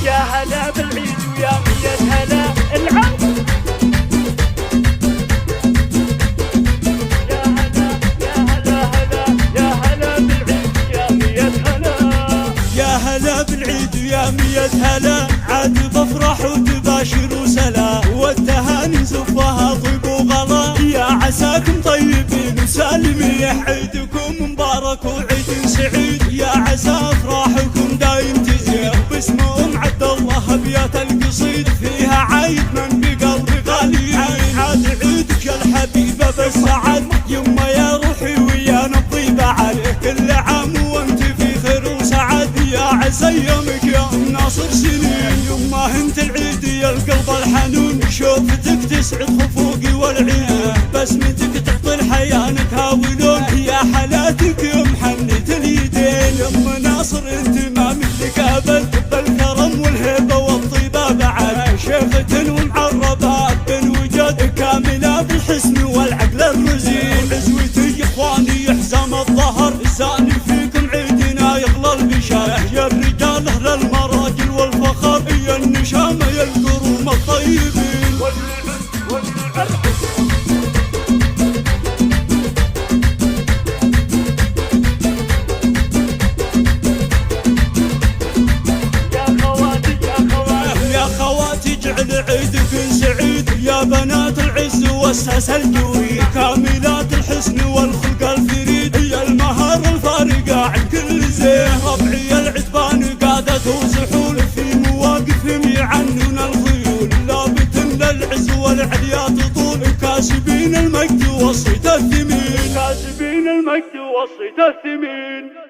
يا هلا بالعيد ويا مية هلا العود. يا هلا يا هلا هلا يا هلا بالعيد ويا مية هلا. يا هلا بالعيد ويا مية هلا، عاد بفرح وتباشر وسلا، والتهاني نزفها طيب وغلا. يا عساكم طيبين وسالمين، عيدكم مبارك وعيد سعيد. يا عسى افراحكم دايم تزيد، باسم عبد الله ابيات القصيد، فيها عايد من بقلبي غالي. عاد عيدك يا الحبيبه بالسعد، يما يا روحي ويانا الطيبه عليك كل عام وانت في خير وسعد. يا عسى يومك يا ناصر سنين، يما انت العيد يا القلب الحنون. شوفتك تسعد خفوقي والعين، بسمتك تعطي الحياه نتهاولون. يا حلاتك يا محنة اليدين، يما ناصر انت ما مثلك ابد، بالكرم والهيبه والطيبه بعد. شيخة ومعربه بالوجود، كامله بالحسن والعقل الرزين. عزوتي اخواني يحزم الظهر، زاني فيكم عيدنا يغلى البشار. يا الرجال اهل المراجل والفخر، يا النشامه يا القروم الطيبين. جعل عيدكم سعيد، يا بنات العز والساس الجوي، كاملات الحسن والخلق الفريد. يا المهار الفارقة عن كل زين، ربعي العتبان قادة وسحول، في مواقفهم يعنون الخيول. لابتن للعز والعليا تطول، كاسبين المجد والصيت الثمين. كاسبين المجد والصيت الثمين.